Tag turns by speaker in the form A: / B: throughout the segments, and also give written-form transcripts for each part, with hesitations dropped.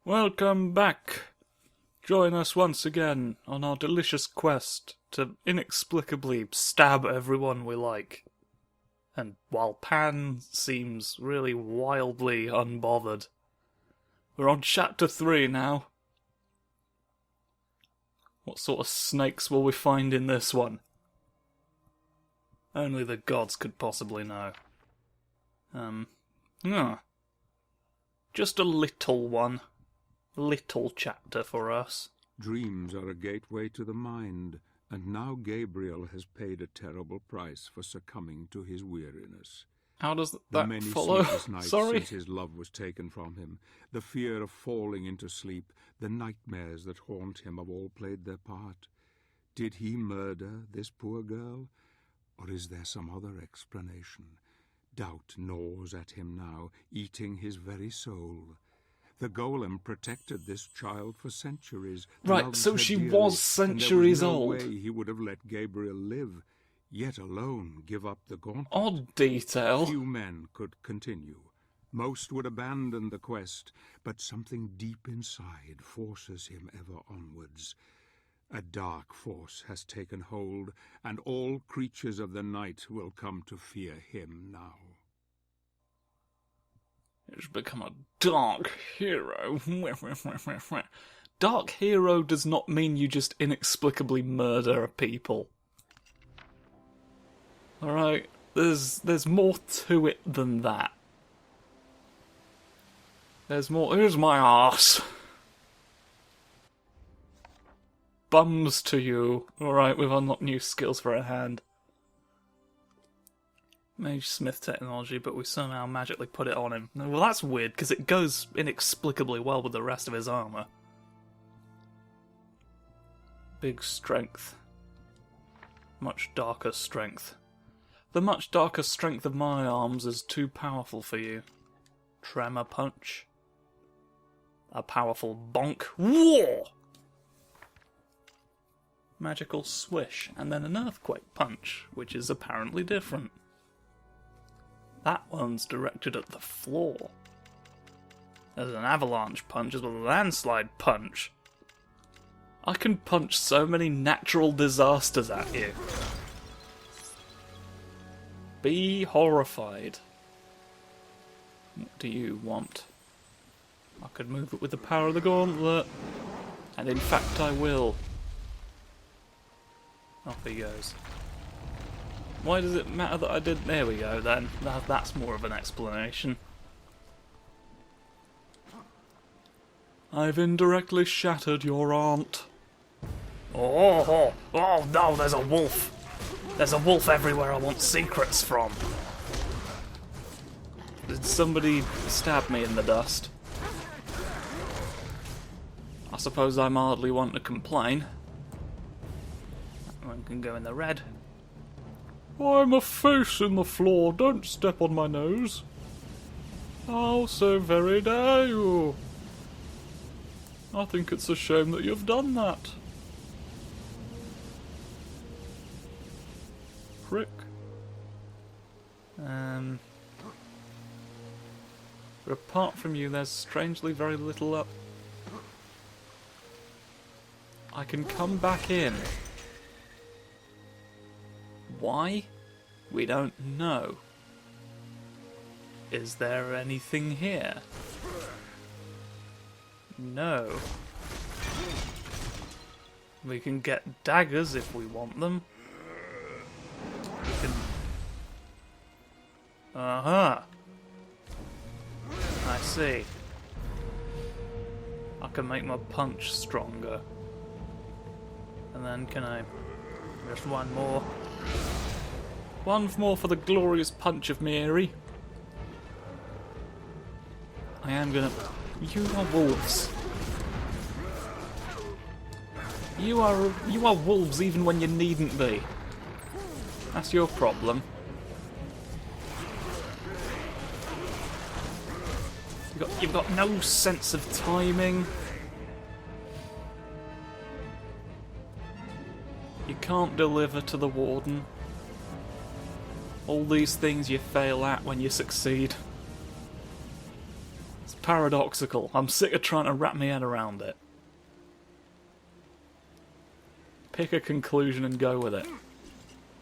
A: Welcome back. Join us once again on our delicious quest to inexplicably stab everyone we like. And while Pan seems really wildly unbothered. We're on chapter 3 now. What sort of snakes will we find in this one? Only the gods could possibly know. Just a little one. Little chapter for us.
B: Dreams are a gateway to the mind, and now Gabriel has paid a terrible price for succumbing to his weariness.
A: How does
B: The
A: that
B: many
A: follow?
B: sleepless nights
A: Sorry.
B: since his love was taken from him, the fear of falling into sleep, the nightmares that haunt him have all played their part. Did he murder this poor girl, or is there some other explanation? Doubt gnaws at him now, eating his very soul. The golem protected this child for centuries.
A: Right,
B: loved
A: so
B: her
A: she
B: dearly,
A: was centuries
B: and there was
A: old.
B: no way he would have let Gabriel live, yet alone give up the gauntlet.
A: Odd detail.
B: Few men could continue. Most would abandon the quest, but something deep inside forces him ever onwards. A dark force has taken hold, and all creatures of the night will come to fear him now.
A: He's become a dark hero. Dark hero does not mean you just inexplicably murder people. Alright, there's more to it than that. There's more. Here's my arse. Bums to you. Alright, we've unlocked new skills for a hand. Mage Smith technology, but we somehow magically put it on him. Well, that's weird, because it goes inexplicably well with the rest of his armour. Big strength. Much darker strength. The much darker strength of my arms is too powerful for you. Tremor punch. A powerful bonk. Whoa! Magical swish, and then an earthquake punch, which is apparently different. That one's directed at the floor. There's an avalanche punch, there's a landslide punch. I can punch so many natural disasters at you. Be horrified. What do you want? I could move it with the power of the gauntlet. And in fact I will. Off he goes. Why does it matter that I did... There we go then. That's more of an explanation. I've indirectly shattered your aunt. Oh no, there's a wolf. There's a wolf everywhere I want secrets from. Did somebody stab me in the dust? I suppose I'm hardly one to complain. That one can go in the red. I'm a face in the floor, don't step on my nose. How so very dare you? I think it's a shame that you've done that. Prick. But apart from you, there's strangely very little up. I can come back in. Why? We don't know. Is there anything here? No. We can get daggers if we want them. We can... I see. I can make my punch stronger. And then can I... Just one more. One more for the glorious punch of Mary. I am gonna... You are wolves. You are wolves even when you needn't be. That's your problem. You've got no sense of timing. You can't deliver to the warden. All these things you fail at when you succeed. It's paradoxical. I'm sick of trying to wrap my head around it. Pick a conclusion and go with it.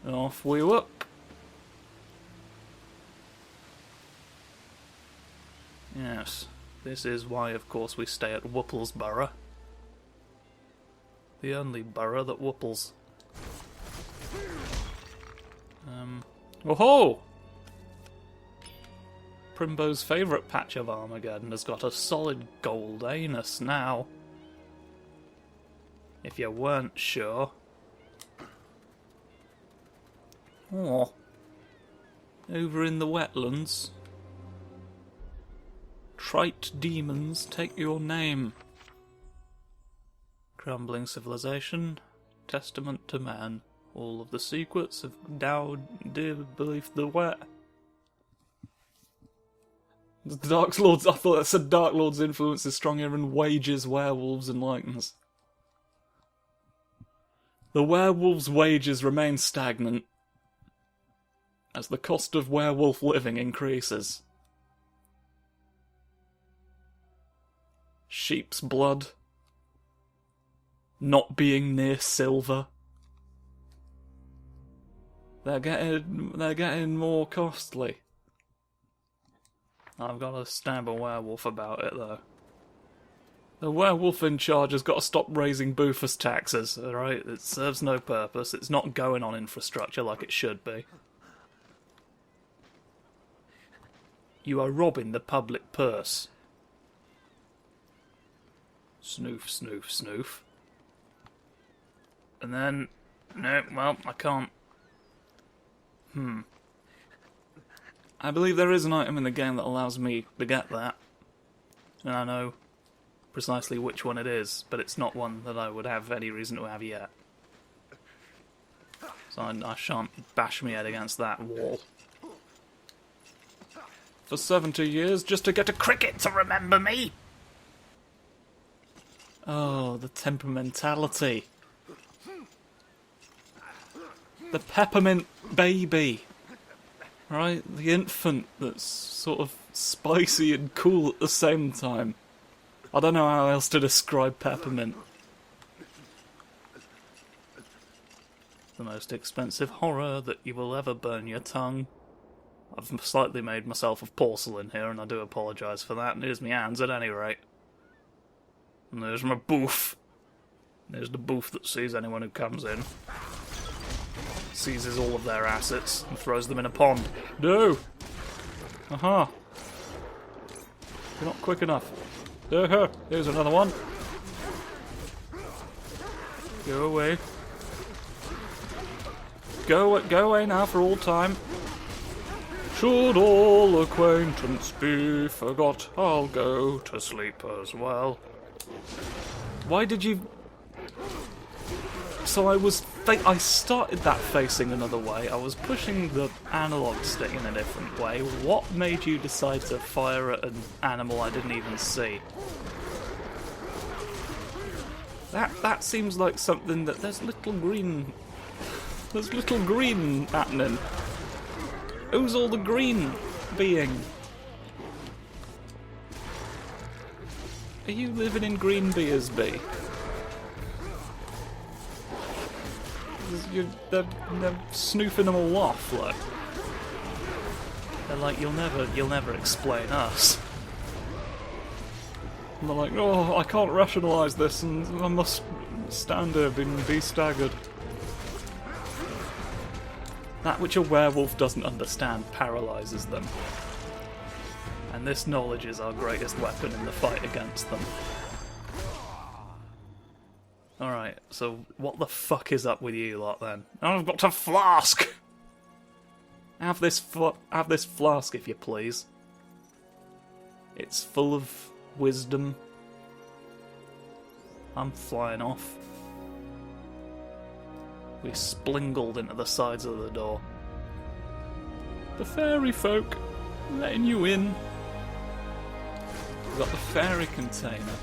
A: And off we whoop. Yes, this is why, of course, we stay at Whooplesborough. The only borough that whooples. Oh ho! Primbo's favourite patch of Armageddon has got a solid gold anus now. If you weren't sure. Oh. Over in the wetlands. Trite demons take your name. Crumbling civilization, testament to man. All of the secrets of endowed dear belief the wet. The Dark Lord's, I thought that said Dark Lord's influence is stronger in wages, werewolves, and likeness. The werewolves' wages remain stagnant as the cost of werewolf living increases. Sheep's blood. Not being near silver. They're getting more costly. I've got to stab a werewolf about it, though. The werewolf in charge has got to stop raising Boofus taxes, alright? It serves no purpose. It's not going on infrastructure like it should be. You are robbing the public purse. Snoof, snoof, snoof. And then... no, well, I can't... I believe there is an item in the game that allows me to get that. And I know precisely which one it is, but it's not one that I would have any reason to have yet. So I shan't bash my head against that wall. For 70 years, just to get a cricket to remember me! Oh, the temperamentality. The peppermint baby. Right? The infant that's sort of spicy and cool at the same time. I don't know how else to describe peppermint. The most expensive horror that you will ever burn your tongue. I've slightly made myself of porcelain here, and I do apologise for that. And here's my hands at any rate. And there's my boof. There's the boof that sees anyone who comes in. Seizes all of their assets and throws them in a pond. No! Aha! You're not quick enough. Here's another one. Go away. Go away now for all time. Should all acquaintance be forgot, I'll go to sleep as well. Why did you... So I started that facing another way. I was pushing the analog stick in a different way. What made you decide to fire at an animal I didn't even see? That seems like something that there's little green happening. Who's all the green being? Are you living in Green Beersby? They're snooping them all off, look. They're like, you'll never explain us. And they're like, oh, I can't rationalise this, and I must stand here and be staggered. That which a werewolf doesn't understand paralyses them. And this knowledge is our greatest weapon in the fight against them. Alright, so what the fuck is up with you lot then? Oh, I've got a flask! Have this flask if you please. It's full of wisdom. I'm flying off. We splingled into the sides of the door. The fairy folk, letting you in. We've got the fairy container.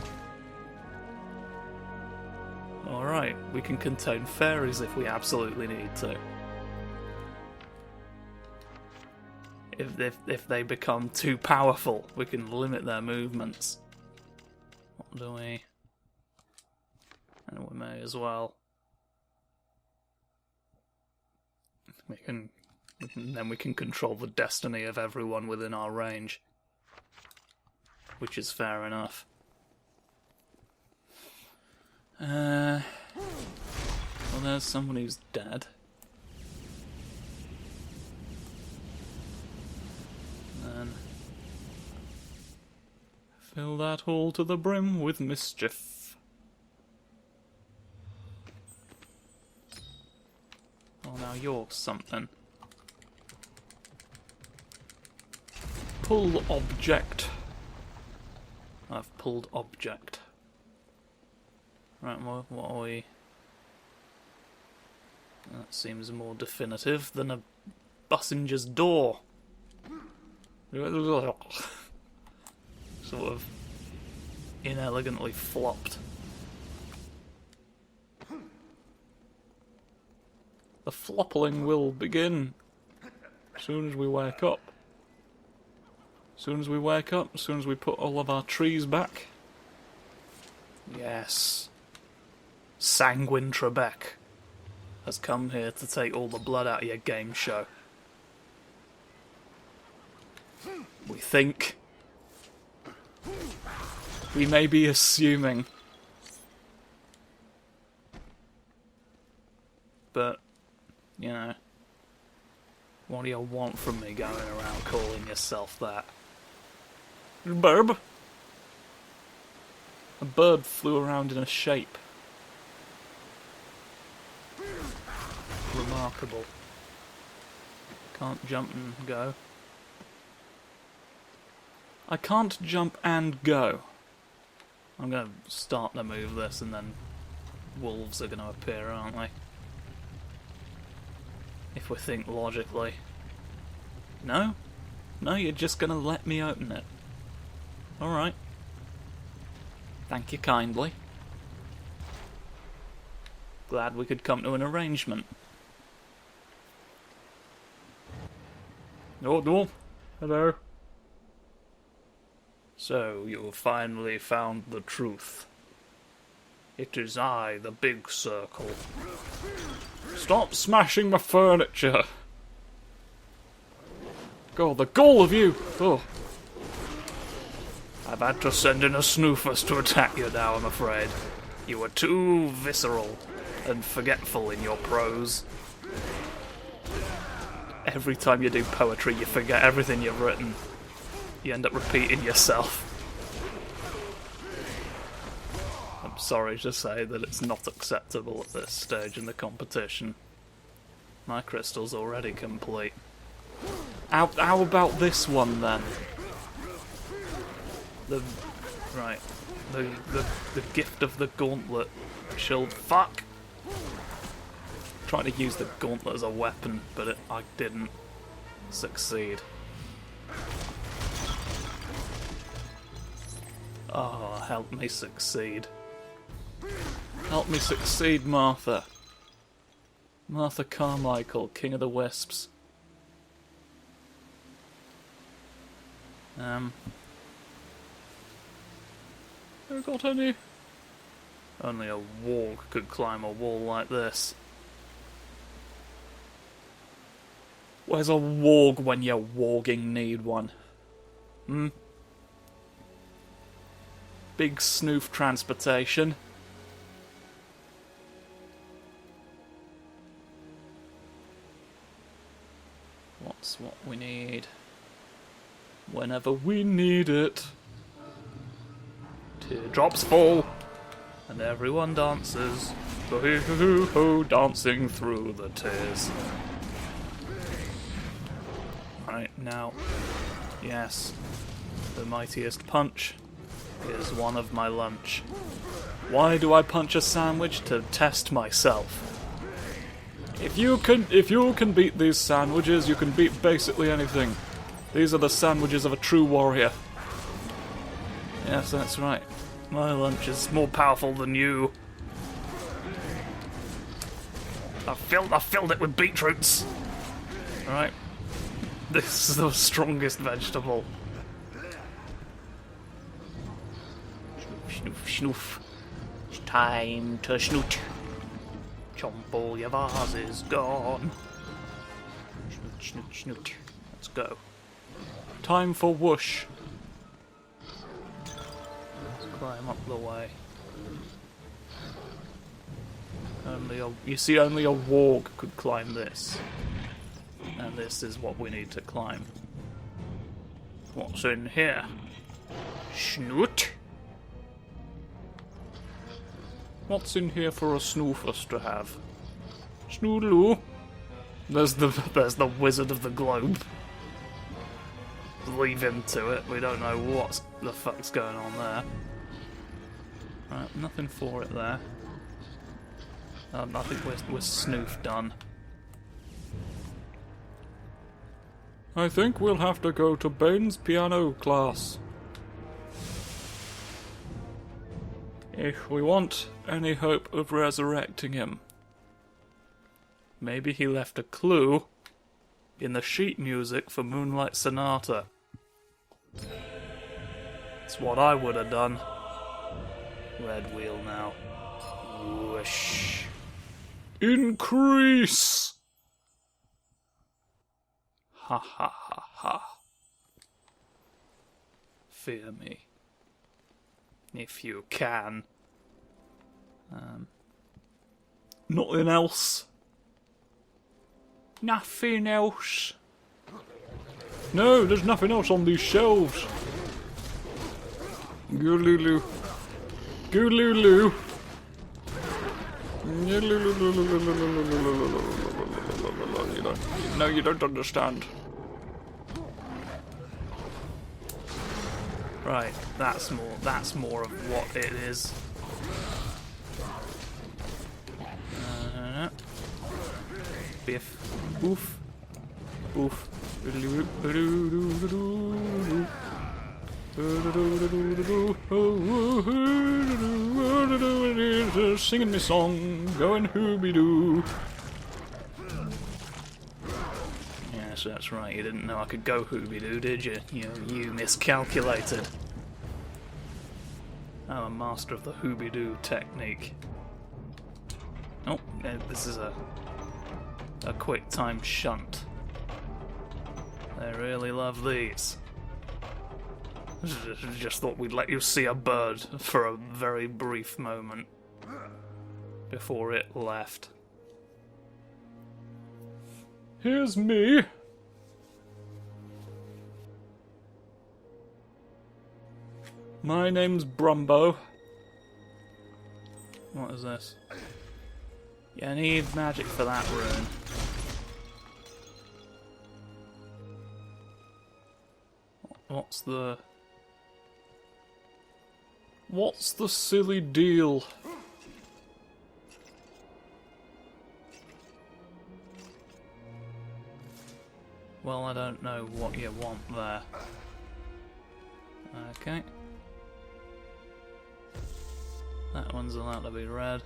A: Alright, we can contain fairies if we absolutely need to. If they become too powerful, we can limit their movements. What do we... And we may as well. Then we can control the destiny of everyone within our range. Which is fair enough. Well, there's someone who's dead. And fill that hole to the brim with mischief. Oh, now you're something. Pull object. I've pulled object. Right, what are we? That seems more definitive than a passenger's door. Sort of inelegantly flopped. The floppling will begin as soon as we wake up. As soon as we wake up, as soon as we put all of our trees back. Yes. Sanguine Trebek has come here to take all the blood out of your game show. We think. We may be assuming. But, you know, what do you want from me going around calling yourself that? Burb? A bird flew around in a shape. Remarkable. Can't jump and go. I can't jump and go. I'm going to start to move this and then wolves are going to appear, aren't they? If we think logically. No? No, you're just going to let me open it. Alright. Thank you kindly. Glad we could come to an arrangement. Oh, no. Hello. So, you finally found the truth. It is I, the big circle. Stop smashing my furniture! God, the gall of you! Oh. I've had to send in a snoofus to attack you now, I'm afraid. You were too visceral and forgetful in your prose. Every time you do poetry, you forget everything you've written. You end up repeating yourself. I'm sorry to say that it's not acceptable at this stage in the competition. My crystal's already complete. How about this one then? The gift of the gauntlet. Shield. Fuck! Trying to use the gauntlet as a weapon, but I didn't succeed. Oh, help me succeed. Help me succeed, Martha. Martha Carmichael, King of the Wisps. Have we got any? Only a warg could climb a wall like this. Where's a warg when you warging need one? Big snoof transportation. What's what we need? Whenever we need it. Teardrops fall, and everyone dances. Ho-ho-ho-ho, dancing through the tears. Right, now, yes, the mightiest punch is one of my lunch. Why do I punch a sandwich? To test myself. If you can beat these sandwiches, you can beat basically anything. These are the sandwiches of a true warrior. Yes, that's right. My lunch is more powerful than you. I filled it with beetroots. Alright. This is the strongest vegetable. Snoof, snoof. It's time to snoot. Chomp all your vases gone. Snoot, snoot, snoot. Let's go. Time for whoosh. Let's climb up the way. You see, only a warg could climb this. And this is what we need to climb. What's in here? Snoot? What's in here for a snoofus to have? Snoodaloo. There's the Wizard of the Globe. Leave him to it. We don't know what the fuck's going on there. Right, nothing for it there. I think we're snoof done. I think we'll have to go to Bane's piano class. If we want any hope of resurrecting him. Maybe he left a clue in the sheet music for Moonlight Sonata. It's what I would have done. Red wheel now. Whoosh. Increase! Ha ha ha ha. Fear me. If you can. Nothing else. Nothing else. No, there's nothing else on these shelves. Goolulu. Goolulu. No, you don't understand. Right, that's more of what it is. Biff. Boof. Boof. Singing me song, going hooby-doo. Yes, that's right, you didn't know I could go hooby-doo, did you? You miscalculated. I'm a master of the hooby-doo technique. Oh, this is a quick time shunt. They really love these. Just thought we'd let you see a bird for a very brief moment before it left. Here's me. My name's Brumbo. What is this? Yeah, I need magic for that rune. What's the silly deal? Well, I don't know what you want there. Okay. That one's allowed to be red.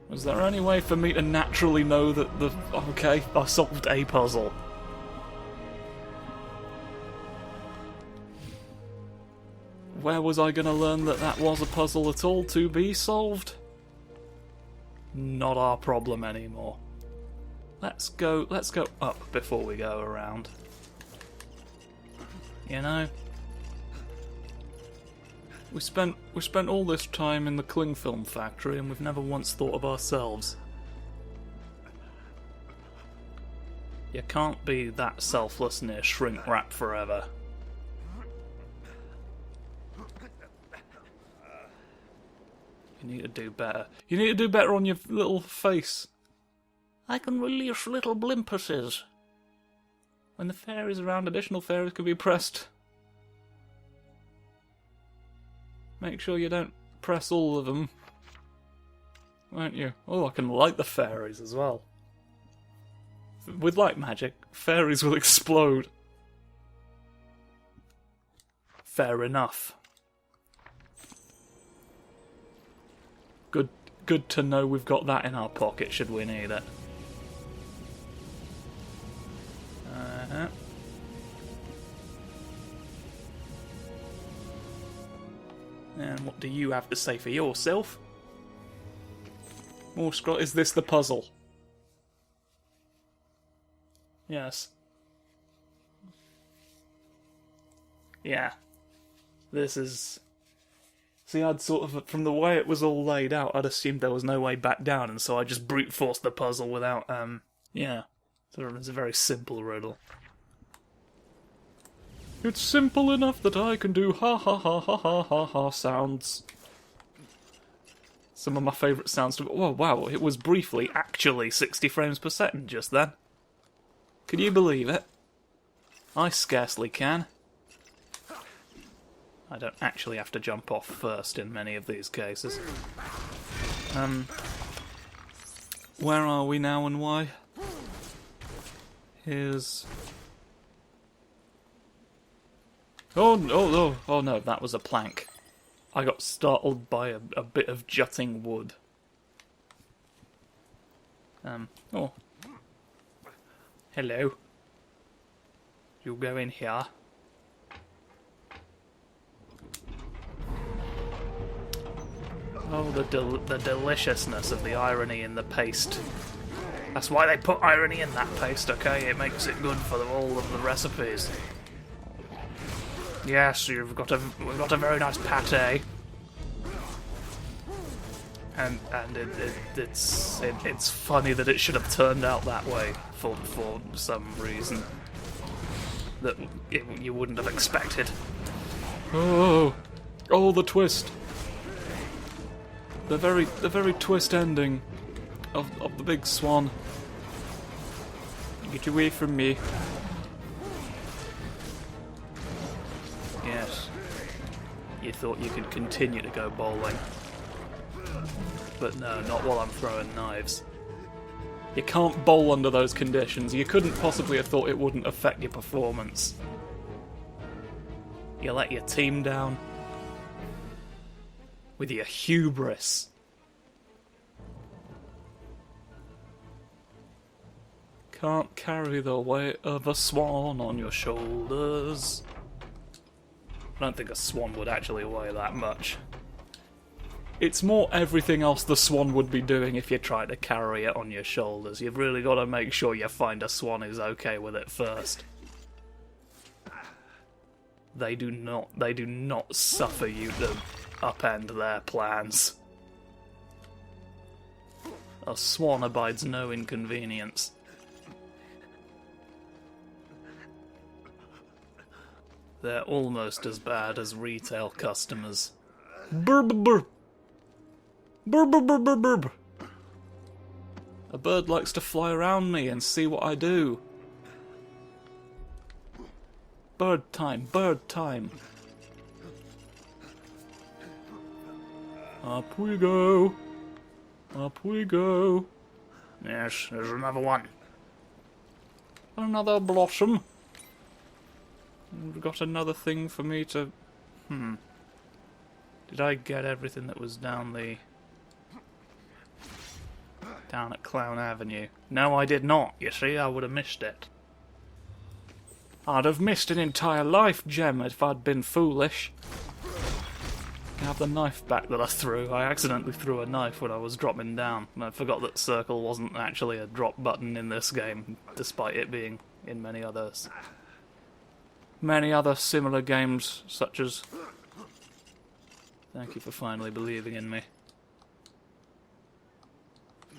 A: Was there any way for me to naturally know that okay, I solved a puzzle? Where was I gonna learn that that was a puzzle at all to be solved? Not our problem anymore. Let's go up before we go around. You know? We spent all this time in the cling film factory and we've never once thought of ourselves. You can't be that selfless near shrink wrap forever. You need to do better. You need to do better on your little face. I can release little blimpuses. When the fairies around, additional fairies can be pressed. Make sure you don't press all of them. Won't you? Oh, I can light the fairies as well. With light magic, fairies will explode. Fair enough. good to know we've got that in our pocket should we need it. And what do you have to say for yourself? More scroll. Is this the puzzle? Yes. Yeah. This is... See, I'd sort of, from the way it was all laid out, I'd assumed there was no way back down, and so I just brute forced the puzzle without, yeah. So it's a very simple riddle. It's simple enough that I can do ha ha ha ha ha ha ha sounds. Some of my favourite sounds to... Oh, wow, it was briefly actually 60 frames per second just then. Can you believe it? I scarcely can. I don't actually have to jump off first in many of these cases. Where are we now and why? Here's... Oh no, that was a plank. I got startled by a bit of jutting wood. Oh. Hello. You go in here. Oh, the deliciousness of the irony in the paste. That's why they put irony in that paste, okay? It makes it good for all of the recipes. Yes, we've got a very nice pate, and it's funny that it should have turned out that way for some reason that you wouldn't have expected. Oh, the twist, the very twist ending of the big swan. Get away from me. Yes. You thought you could continue to go bowling. But no, not while I'm throwing knives. You can't bowl under those conditions. You couldn't possibly have thought it wouldn't affect your performance. You let your team down. With your hubris. Can't carry the weight of a swan on your shoulders. I don't think a swan would actually weigh that much. It's more everything else the swan would be doing if you tried to carry it on your shoulders. You've really got to make sure you find a swan who's okay with it first. They do not suffer you to upend their plans. A swan abides no inconvenience. They're almost as bad as retail customers. Burb burb. Burb burb burb burb burb. A bird likes to fly around me and see what I do. Bird time, bird time. Up we go. Up we go. Yes, there's another one. Another blossom. We've got another thing for me to... Did I get everything that was down at Clown Avenue? No, I did not. You see, I would have missed it. I'd have missed an entire life gem if I'd been foolish. I have the knife back that I threw. I accidentally threw a knife when I was dropping down, and I forgot that circle wasn't actually a drop button in this game, despite it being in many others. Many other similar games, such as... Thank you for finally believing in me.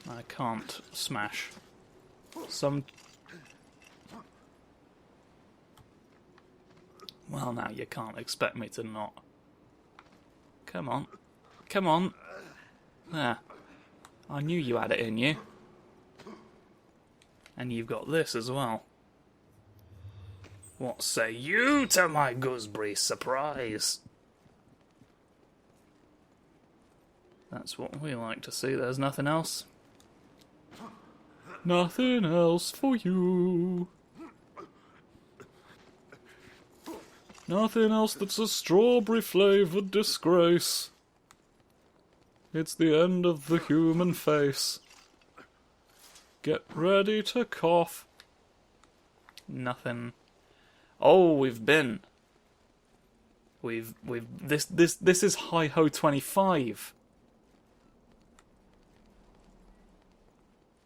A: I can't smash. Well, now you can't expect me to not. Come on. Come on. There. I knew you had it in you. And you've got this as well. What say you to my gooseberry surprise? That's what we like to see. There's nothing else. Nothing else for you. Nothing else that's a strawberry-flavoured disgrace. It's the end of the human face. Get ready to cough. Nothing. Oh, we've been. This is Hi-Ho 25.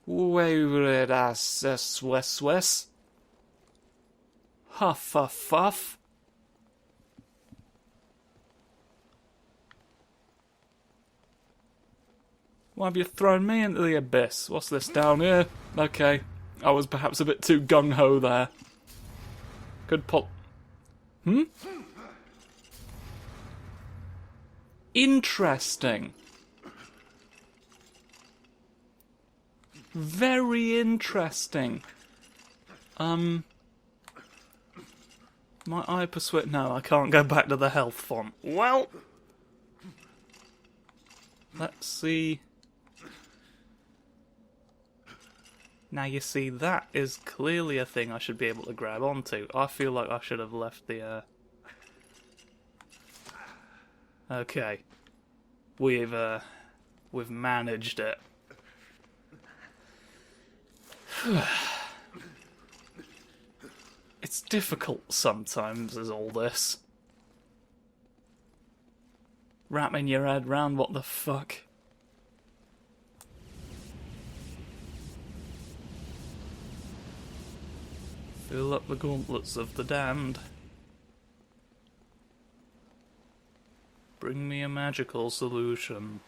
A: Where das wes. Huff. Why have you thrown me into the abyss? What's this down here? Okay. I was perhaps a bit too gung-ho there. Could pop... Interesting. Very interesting. My eye persuade... No, I can't go back to the health font. Well... Let's see... Now you see, that is clearly a thing I should be able to grab onto. I feel like I should have left the, Okay. We've managed it. It's difficult sometimes, is all this. Wrapping your head round what the fuck. Fill up the gauntlets of the damned. Bring me a magical solution.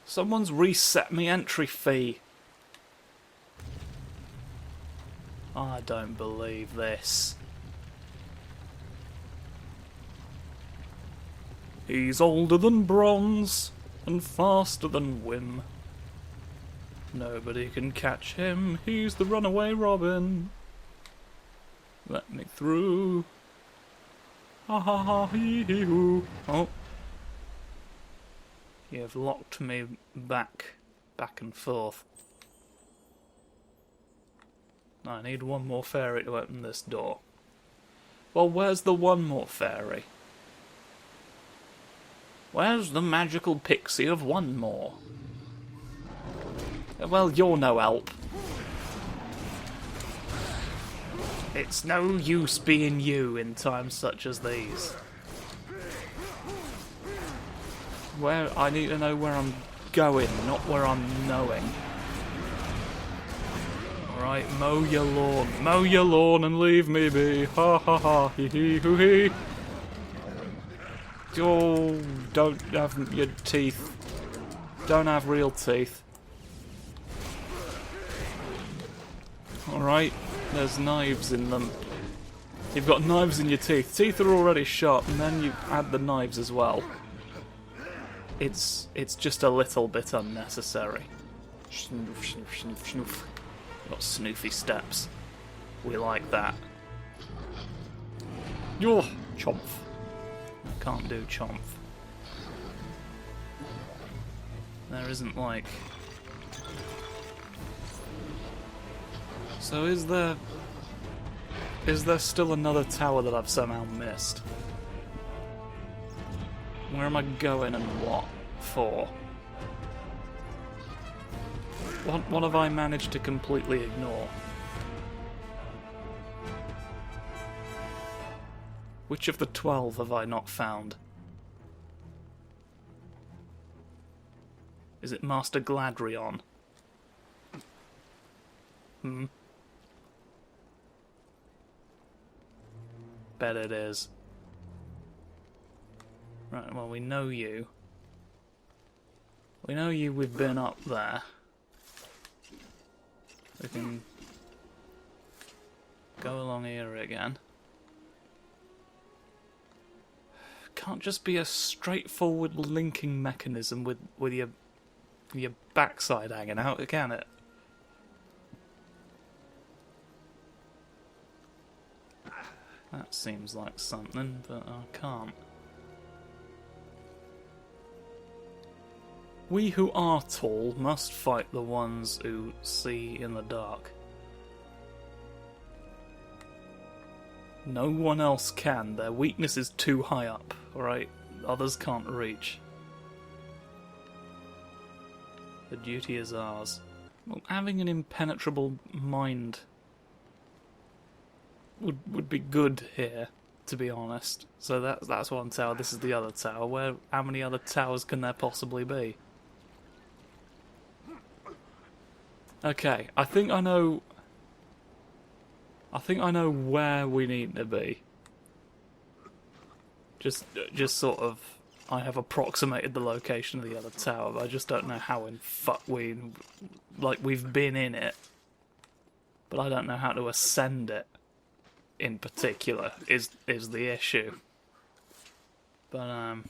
A: Someone's reset me entry fee. I don't believe this. He's older than bronze and faster than Wim. Nobody can catch him, he's the runaway Robin. Let me through. Ha ha ha hee hee hoo. Oh. You've locked me back and forth. I need one more fairy to open this door. Well, where's the one more fairy? Where's the magical pixie of one more? Well, you're no help. It's no use being you in times such as these. Where I need to know where I'm going, not where I'm knowing. Alright, mow your lawn and leave me be. Ha ha ha, hee hee hoo hee. Oh, don't have your teeth. Don't have real teeth. Alright, there's knives in them. You've got knives in your teeth. Teeth are already sharp, and then you add the knives as well. It's just a little bit unnecessary. Snoof, snoof, snoof, snoof. Got snoofy steps. We like that. Yo, chomp. I can't do chomp. There isn't like... So is there still another tower that I've somehow missed? Where am I going and what for? What have I managed to completely ignore? Which of the 12 have I not found? Is it Master Gladrion? Bet it is. Right, well, we know you. We know you, we've been up there. We can go along here again. Can't just be a straightforward linking mechanism with your backside hanging out, can it? That seems like something, but I can't. We who are tall must fight the ones who see in the dark. No one else can. Their weakness is too high up, alright? Others can't reach. The duty is ours. Well, having an impenetrable mind would be good here, to be honest. So that's one tower. This is the other tower. How many other towers can there possibly be? Okay, I think I know where we need to be. Just sort of, I have approximated the location of the other tower, but I just don't know how in fuck we've been in it, but I don't know how to ascend it. In particular, is the issue. But I'm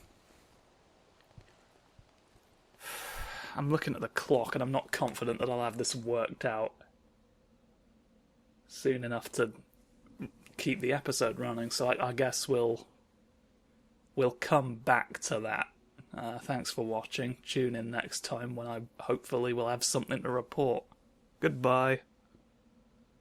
A: looking at the clock, and I'm not confident that I'll have this worked out soon enough to keep the episode running. So I guess we'll come back to that. Thanks for watching. Tune in next time when I hopefully will have something to report. Goodbye.